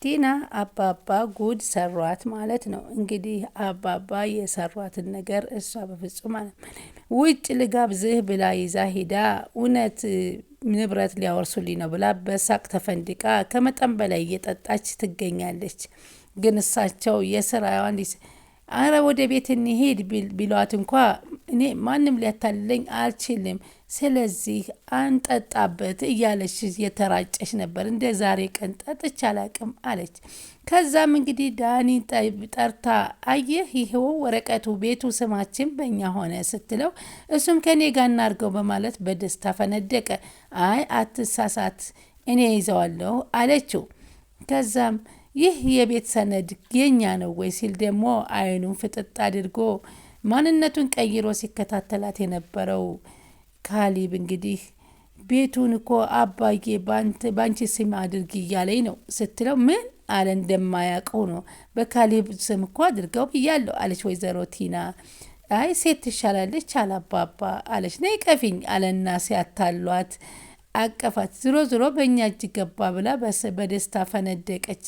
ቲና አባባ ጉድ ሰሯት ማለት ነው። እንግዲህ አባባ የሰሯትን ነገር እሷ በፍጹም ውጭ ልጋብዝህ ብላ ይዛ ሂዳ እውነት ንብረት ሊያወርሱልኝ ነው ብላ በሳቅ ተፈንድቃ ከመጠን በላይ እየጠጣች ትገኛለች። ግን እሳቸው የስራዋን አረ ወደ ቤት እንሄድ ቢሏት እንኳ እኔ ማንም ሊያታልለኝ አልችልም፣ ስለዚህ አንጠጣበት እያለች የተራጨች ነበር። እንደ ዛሬ ቀን ጠጥቼ አላቅም አለች። ከዛም እንግዲህ ዳኒ ጠርታ አየህ ይሄው ወረቀቱ ቤቱ ስማችን በእኛ ሆነ ስትለው እሱም ከኔ ጋር እናድርገው በማለት በደስታ ፈነደቀ። አይ አትሳሳት እኔ ይዘዋለሁ አለችው። ከዛም ይህ የቤት ሰነድ የኛ ነው ወይ ሲል ደግሞ አይኑን ፍጥጥ አድርጎ ማንነቱን ቀይሮ ሲከታተላት የነበረው ካሊብ እንግዲህ ቤቱን እኮ አባዬ ባንቺ ስም አድርጊ እያለኝ ነው ስትለው ምን አለ እንደማያውቀው ነው። በካሊብ ስም እኮ አድርገው ብያለሁ አለች ወይዘሮ ቲና። አይ ሴት ትሻላለች አላባባ አለች። ነይ ቀፊኝ አለና ሲያታሏት አቀፋት። ዝሮ በእኛ እጅ ገባ ብላ በደስታ ፈነደቀች።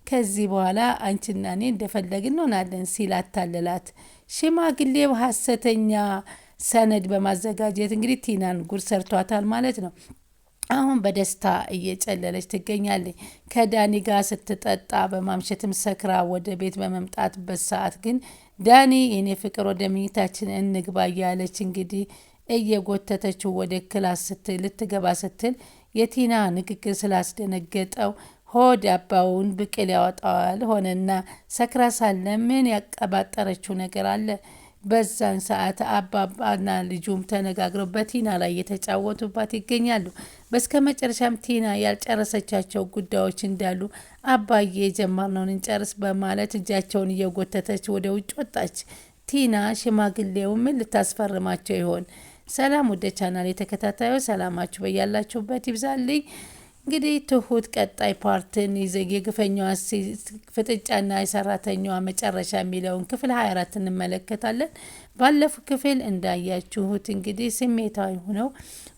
ከዚህ በኋላ አንቺና እኔ እንደፈለግን እንሆናለን ሲል አታለላት። ሽማግሌው ሀሰተኛ ሰነድ በማዘጋጀት እንግዲህ ቲናን ጉድ ሰርቷታል ማለት ነው። አሁን በደስታ እየጨለለች ትገኛለች። ከዳኒ ጋር ስትጠጣ በማምሸትም ሰክራ ወደ ቤት በመምጣትበት ሰዓት ግን ዳኒ የኔ ፍቅር ወደ መኝታችን እንግባ እያለች እንግዲህ እየጎተተችው ወደ ክላስ ልትገባ ስትል የቲና ንግግር ስላስደነገጠው ሆድ አባውን ብቅል ያወጣዋል ሆነና ሰክራ ሳለ ምን ያቀባጠረችው ነገር አለ። በዛን ሰዓት አባባና ልጁም ተነጋግረው በቲና ላይ እየተጫወቱባት ይገኛሉ። በስከ መጨረሻም ቲና ያልጨረሰቻቸው ጉዳዮች እንዳሉ አባዬ የጀመርነውን እንጨርስ በማለት እጃቸውን እየጎተተች ወደ ውጭ ወጣች። ቲና ሽማግሌው ምን ልታስፈርማቸው ይሆን? ሰላም ወደ ቻናል የተከታታዩ ሰላማችሁ በያላችሁበት ይብዛልኝ። እንግዲህ ትሁት ቀጣይ ፓርትን የግፈኛዋ ፍጥጫና የሰራተኛዋ መጨረሻ የሚለውን ክፍል 24 እንመለከታለን። ባለፈው ክፍል እንዳያችሁት እንግዲህ ስሜታዊ ሆነው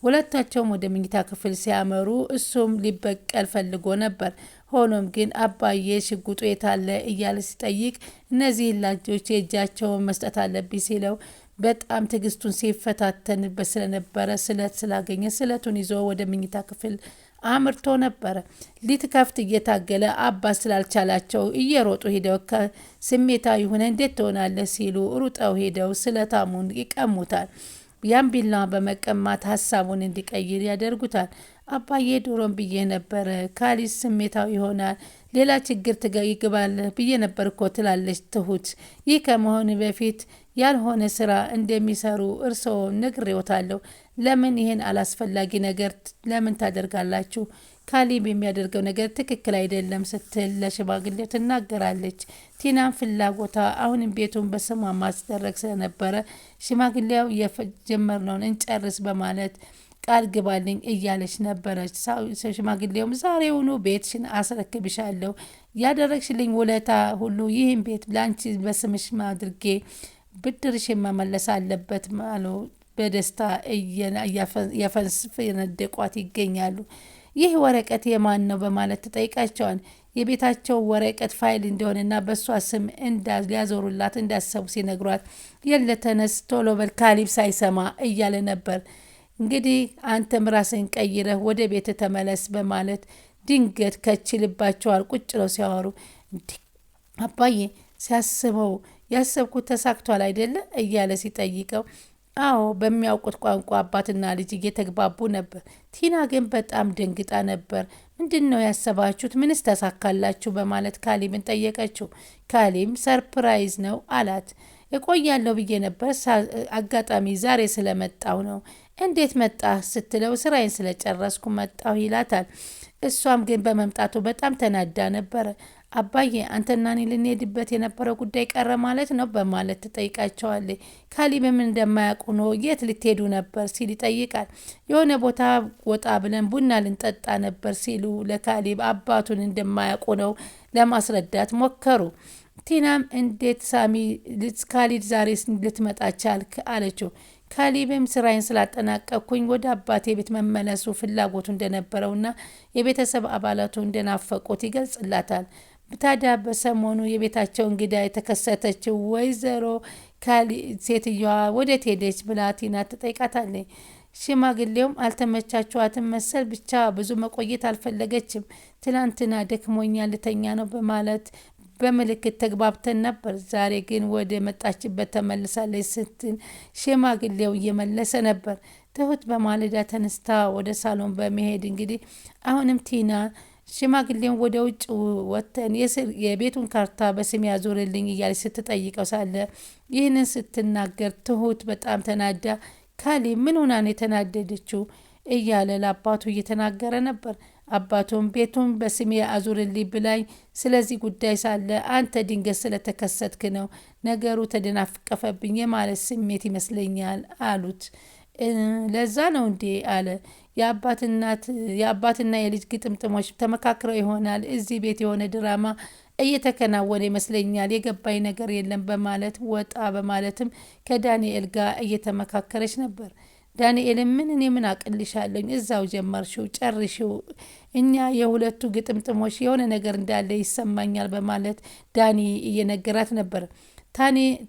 ሁለታቸውም ወደ መኝታ ክፍል ሲያመሩ እሱም ሊበቀል ፈልጎ ነበር። ሆኖም ግን አባዬ ሽጉጡ የታለ እያለ ሲጠይቅ እነዚህ ላጆች የእጃቸውን መስጠት አለብኝ ሲለው በጣም ትዕግስቱን ሲፈታተንበት ስለነበረ ስለት ስላገኘ ስለቱን ይዞ ወደ መኝታ ክፍል አምርቶ ነበረ። ሊትከፍት እየታገለ አባት ስላልቻላቸው እየሮጡ ሄደው ስሜታዊ ሆነ እንዴት ትሆናለህ ሲሉ ሩጠው ሄደው ስለታሙን ይቀሙታል። ያን ቢላ በመቀማት ሀሳቡን እንዲቀይር ያደርጉታል። አባዬ ዶሮን ብዬ ነበረ ካሊስ ስሜታዊ ይሆናል ሌላ ችግር ይግባል ብዬ ነበር እኮ ትላለች ትሁት። ይህ ከመሆን በፊት ያልሆነ ስራ እንደሚሰሩ እርስዎ ነግሬዎታለሁ። ለምን ይህን አላስፈላጊ ነገር ለምን ታደርጋላችሁ? ካሊብ የሚያደርገው ነገር ትክክል አይደለም ስትል ለሽማግሌው ትናገራለች። ቲናን ፍላጎታ አሁንም ቤቱን በስሟ ማስደረግ ስለነበረ ሽማግሌው የጀመርነውን እንጨርስ በማለት ቃል ግባልኝ እያለች ነበረች። ሽማግሌውም ዛሬውኑ ቤትሽን አስረክብሻለሁ፣ ያደረግሽልኝ ውለታ ሁሉ ይህን ቤት ላንቺ በስምሽ አድርጌ ብድርሽ መመለስ አለበት ማሉ በደስታ እያፈነደቋት ይገኛሉ። ይህ ወረቀት የማን ነው በማለት ተጠይቃቸዋል። የቤታቸው ወረቀት ፋይል እንደሆነና በእሷ ስም ሊያዞሩላት እንዳሰቡ ሲነግሯት የለተነስ ቶሎ በል ካሊብ ሳይሰማ እያለ ነበር። እንግዲህ አንተም ራስን ቀይረህ ወደ ቤት ተመለስ በማለት ድንገት ከችልባቸዋል። ቁጭ ነው ሲያወሩ እንዲህ አባዬ ሲያስበው ያሰብኩት ተሳክቷል አይደለ እያለ ሲጠይቀው አዎ በሚያውቁት ቋንቋ አባትና ልጅ እየተግባቡ ነበር። ቲና ግን በጣም ደንግጣ ነበር። ምንድን ነው ያሰባችሁት? ምንስ ተሳካላችሁ? በማለት ካሊብን ጠየቀችው። ካሊም ሰርፕራይዝ ነው አላት። እቆያለሁ ብዬ ነበር አጋጣሚ ዛሬ ስለመጣው ነው። እንዴት መጣ ስትለው ስራዬን ስለጨረስኩ መጣሁ ይላታል። እሷም ግን በመምጣቱ በጣም ተናዳ ነበረ። አባዬ አንተና እኔ ልንሄድበት የነበረው ጉዳይ ቀረ ማለት ነው በማለት ትጠይቃቸዋለች። ካሊብም እንደማያውቁ ነው የት ልትሄዱ ነበር ሲል ይጠይቃል። የሆነ ቦታ ወጣ ብለን ቡና ልንጠጣ ነበር ሲሉ ለካሊብ አባቱን እንደማያውቁ ነው ለማስረዳት ሞከሩ። ቲናም እንዴት ካሊድ ዛሬ ልትመጣ ቻልክ አለችው። ካሊብም ስራዬን ስላጠናቀቅኩኝ ወደ አባቴ ቤት መመለሱ ፍላጎቱ እንደነበረውና የቤተሰብ አባላቱ እንደናፈቁት ይገልጽላታል። ታዲያ በሰሞኑ የቤታቸው እንግዳ የተከሰተችው ወይዘሮ ሴትዮዋ ወዴት ሄደች ብላ ቲና ትጠይቃታለች። ሽማግሌውም አልተመቻችኋትም መሰል ብቻ ብዙ መቆየት አልፈለገችም። ትላንትና ደክሞኛል ልተኛ ነው በማለት በምልክት ተግባብተን ነበር። ዛሬ ግን ወደ መጣችበት ተመልሳለች ስትል ሽማግሌው እየመለሰ ነበር። ትሁት በማለዳ ተነስታ ወደ ሳሎን በመሄድ እንግዲህ አሁንም ቲና ሽማግሌውን ወደ ውጭ ወጥተን የቤቱን ካርታ በስም ያዞርልኝ እያለች ስትጠይቀው ሳለ ይህንን ስትናገር ትሁት በጣም ተናዳ ካሌብ ምን ሆና ነው የተናደደችው እያለ ለአባቱ እየተናገረ ነበር። አባቱም ቤቱን በስሜ አዙርልኝ ብላኝ ስለዚህ ጉዳይ ሳለ አንተ ድንገት ስለተከሰትክ ነው ነገሩ ተደናፍቀፈብኝ የማለት ስሜት ይመስለኛል አሉት። ለዛ ነው እንዴ አለ። የአባትና የልጅ ግጥምጥሞች ተመካክረው ይሆናል እዚህ ቤት የሆነ ድራማ እየተከናወነ ይመስለኛል፣ የገባኝ ነገር የለም በማለት ወጣ በማለትም ከዳንኤል ጋር እየተመካከረች ነበር። ዳንኤልም እኔ ምን አቅልሻለኝ እዛው ጀመርሽው ጨርሽው፣ እኛ የሁለቱ ግጥምጥሞች የሆነ ነገር እንዳለ ይሰማኛል በማለት ዳኒ እየነገራት ነበር።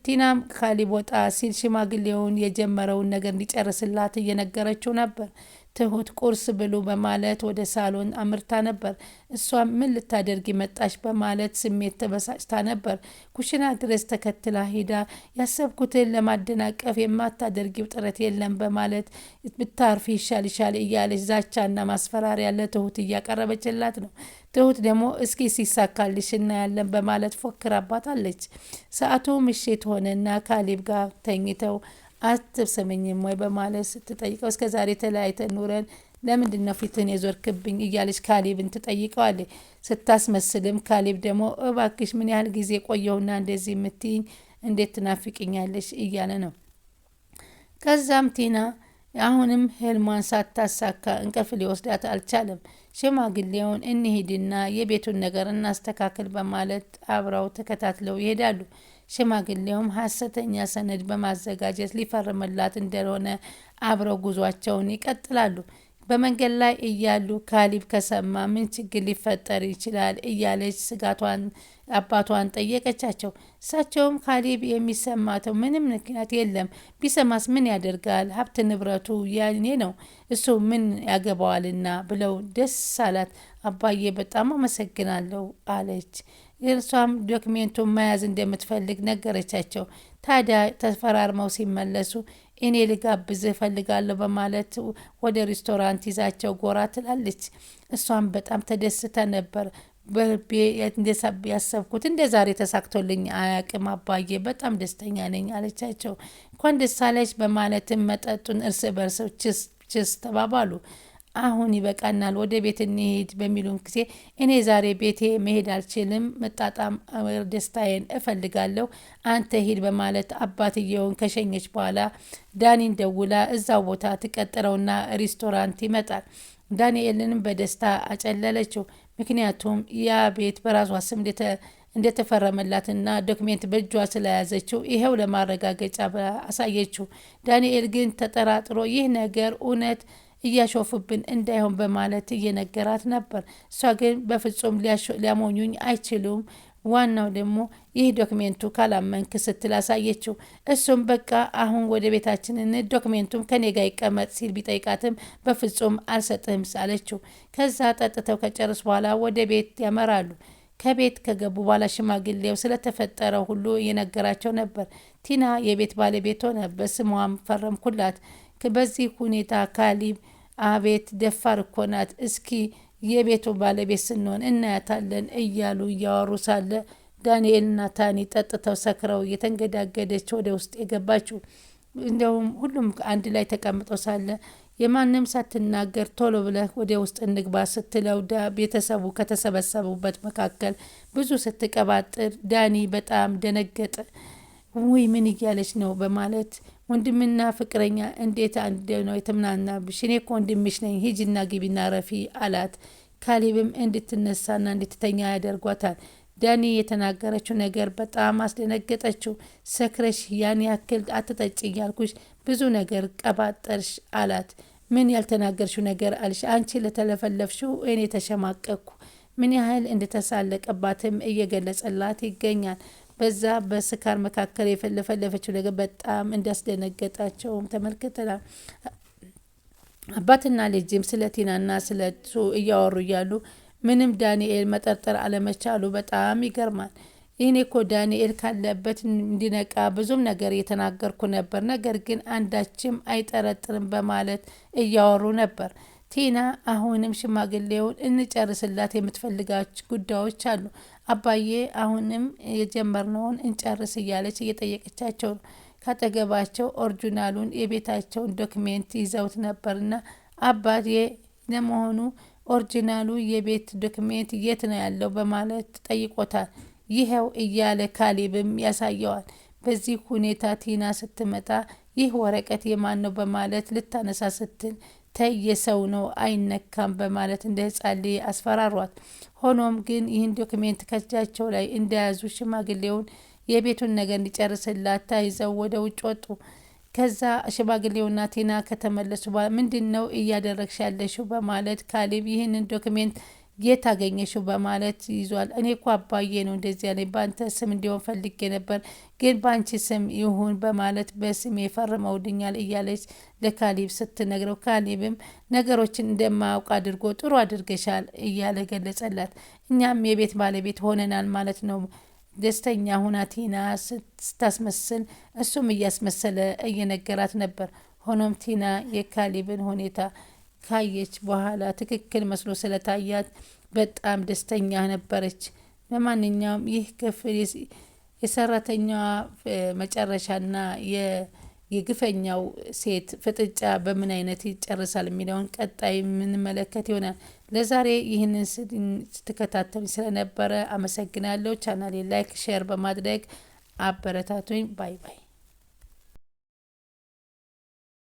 ቲናም ካሌብ ወጣ ሲል ሽማግሌውን የጀመረውን ነገር እንዲጨርስላት እየነገረችው ነበር። ትሁት ቁርስ ብሉ በማለት ወደ ሳሎን አምርታ ነበር። እሷም ምን ልታደርግ መጣች በማለት ስሜት ተበሳጭታ ነበር። ኩሽና ድረስ ተከትላ ሂዳ ያሰብኩትን ለማደናቀፍ የማታደርጊው ጥረት የለም በማለት ብታርፍ ይሻል እያለች ዛቻና ማስፈራሪያ ለትሁት እያቀረበችላት ነው። ትሁት ደግሞ እስኪ ሲሳካልሽ እናያለን በማለት ፎክራባታለች። ሰዓቱ ምሽት ሆነና ካሌብ ጋር ተኝተው አትሰመኝም ወይ በማለት ስትጠይቀው እስከ ዛሬ ተለያይተን ኑረን ለምንድን ነው ፊትን የዞርክብኝ እያለች ካሌብን ትጠይቀዋለች። ስታስመስልም ካሌብ ደግሞ እባክሽ ምን ያህል ጊዜ ቆየሁና እንደዚህ የምትይኝ እንዴት ትናፍቅኛለሽ እያለ ነው። ከዛም ቲና አሁንም ህልሟን ሳታሳካ እንቅልፍ ሊወስዳት አልቻለም። ሽማግሌውን እንሂድና የቤቱን ነገር እናስተካክል በማለት አብረው ተከታትለው ይሄዳሉ። ሽማግሌውም ሐሰተኛ ሰነድ በማዘጋጀት ሊፈርምላት እንደሆነ አብረው ጉዟቸውን ይቀጥላሉ። በመንገድ ላይ እያሉ ካሌብ ከሰማ ምን ችግር ሊፈጠር ይችላል እያለች ስጋቷን አባቷን ጠየቀቻቸው። እሳቸውም ካሌብ የሚሰማተው ምንም ምክንያት የለም፣ ቢሰማስ ምን ያደርጋል፣ ሀብት ንብረቱ ያኔ ነው፣ እሱ ምን ያገባዋልና ብለው ደስ አላት። አባዬ በጣም አመሰግናለሁ አለች። እርሷም ዶክሜንቱን መያዝ እንደምትፈልግ ነገረቻቸው። ታዲያ ተፈራርመው ሲመለሱ እኔ ልጋብዝህ እፈልጋለሁ በማለት ወደ ሬስቶራንት ይዛቸው ጎራ ትላለች። እሷም በጣም ተደስተ ነበር። በልቤ ያሰብኩት እንደ ዛሬ ተሳክቶልኝ አያቅም አባዬ፣ በጣም ደስተኛ ነኝ አለቻቸው። እንኳን ደስ አለች በማለትም መጠጡን እርስ በርስ ችስ ተባባሉ። አሁን ይበቃናል፣ ወደ ቤት እንሄድ በሚሉን ጊዜ እኔ ዛሬ ቤቴ መሄድ አልችልም፣ መጣጣም ደስታዬን እፈልጋለሁ፣ አንተ ሂድ በማለት አባትየውን ከሸኘች በኋላ ዳኒን ደውላ እዛው ቦታ ትቀጥረውና ሬስቶራንት ይመጣል። ዳንኤልንም በደስታ አጨለለችው። ምክንያቱም ያ ቤት በራሷ ስም እንደተፈረመላትና ዶክሜንት በእጇ ስለያዘችው ይሄው ለማረጋገጫ አሳየችው። ዳንኤል ግን ተጠራጥሮ ይህ ነገር እውነት እያሾፉብን እንዳይሆን በማለት እየነገራት ነበር። እሷ ግን በፍጹም ሊያሞኙኝ አይችሉም፣ ዋናው ደግሞ ይህ ዶክሜንቱ ካላመንክ ስትል አሳየችው። እሱም በቃ አሁን ወደ ቤታችንን ዶክሜንቱም ከኔ ጋር ይቀመጥ ሲል ቢጠይቃትም በፍጹም አልሰጥህም አለችው። ከዛ ጠጥተው ከጨርስ በኋላ ወደ ቤት ያመራሉ። ከቤት ከገቡ በኋላ ሽማግሌው ስለተፈጠረው ሁሉ እየነገራቸው ነበር። ቲና የቤት ባለቤት ሆነ፣ በስሟም ፈረምኩላት። በዚህ ሁኔታ ካሌብ አቤት ደፋር እኮ ናት፣ እስኪ የቤቱ ባለቤት ስንሆን እናያታለን እያሉ እያወሩ ሳለ ዳንኤልና ታኒ ጠጥተው ሰክረው እየተንገዳገደች ወደ ውስጥ የገባችው። እንደውም ሁሉም አንድ ላይ ተቀምጠው ሳለ የማንም ሳትናገር ቶሎ ብለህ ወደ ውስጥ እንግባ ስትለው ቤተሰቡ ከተሰበሰቡበት መካከል ብዙ ስትቀባጥር ዳኒ በጣም ደነገጠ። ውይ ምን እያለች ነው በማለት ወንድምና ፍቅረኛ እንዴት አንድ ነው የተምናናብሽ? እኔ እኮ ወንድምሽ ነኝ፣ ሂጂና ግቢና ረፊ አላት። ካሌብም እንድትነሳና እንድትተኛ ያደርጓታል። ዳኒ የተናገረችው ነገር በጣም አስደነገጠችው። ሰክረሽ ያን ያክል አትጠጪ ያልኩሽ ብዙ ነገር ቀባጠርሽ አላት። ምን ያልተናገርሽው ነገር አልሽ? አንቺ ለተለፈለፍሽው እኔ ተሸማቀቅኩ። ምን ያህል እንደተሳለቀባትም እየገለጸላት ይገኛል። በዛ በስካር መካከል የለፈለፈችው ነገር በጣም እንዳስደነገጣቸውም ተመልክተናል። አባትና ልጅም ስለ ቲናና ስለ እሱ እያወሩ እያሉ ምንም ዳንኤል መጠርጠር አለመቻሉ በጣም ይገርማል። ይህኔ እኮ ዳንኤል ካለበት እንዲነቃ ብዙም ነገር እየተናገርኩ ነበር፣ ነገር ግን አንዳችም አይጠረጥርም በማለት እያወሩ ነበር። ቲና አሁንም ሽማግሌውን እንጨርስላት የምትፈልጋች ጉዳዮች አሉ፣ አባዬ አሁንም የጀመርነውን እንጨርስ እያለች እየጠየቀቻቸው ነው። ካጠገባቸው ኦሪጂናሉን የቤታቸውን ዶክሜንት ይዘውት ነበርና አባዬ ለመሆኑ ኦሪጂናሉ የቤት ዶክሜንት የት ነው ያለው በማለት ጠይቆታል። ይኸው እያለ ካሌብም ያሳየዋል። በዚህ ሁኔታ ቲና ስትመጣ ይህ ወረቀት የማን ነው በማለት ልታነሳ ስትል ተይ የሰው ነው አይነካም በማለት እንደ ሕፃን አስፈራሯት። ሆኖም ግን ይህን ዶክሜንት ከእጃቸው ላይ እንደያዙ ሽማግሌውን የቤቱን ነገር እንዲጨርስላት ታይዘው ወደ ውጭ ወጡ። ከዛ ሽማግሌውና ቲና ከተመለሱ በኋላ ምንድን ነው እያደረግሽ ያለሽው በማለት ካሌብ ይህንን ዶክሜንት የት አገኘሽው በማለት ይዟል። እኔ እኮ አባዬ ነው እንደዚህ ያለኝ፣ በአንተ ስም እንዲሆን ፈልጌ ነበር፣ ግን በአንቺ ስም ይሁን በማለት በስሜ ፈርመውልኛል እያለች ለካሌብ ስትነግረው ካሌብም ነገሮችን እንደማያውቅ አድርጎ ጥሩ አድርገሻል እያለ ገለጸላት። እኛም የቤት ባለቤት ሆነናል ማለት ነው። ደስተኛ ሁና ቲና ስታስመስል እሱም እያስመሰለ እየነገራት ነበር። ሆኖም ቲና የካሌብን ሁኔታ ካየች በኋላ ትክክል መስሎ ስለታያት በጣም ደስተኛ ነበረች። በማንኛውም ይህ ክፍል የሰራተኛዋ መጨረሻና የግፈኛው ሴት ፍጥጫ በምን አይነት ይጨርሳል የሚለውን ቀጣይ የምንመለከት ይሆናል። ለዛሬ ይህንን ስትከታተሉ ስለነበረ አመሰግናለሁ። ቻናሌ ላይክ፣ ሼር በማድረግ አበረታቱኝ። ባይ ባይ።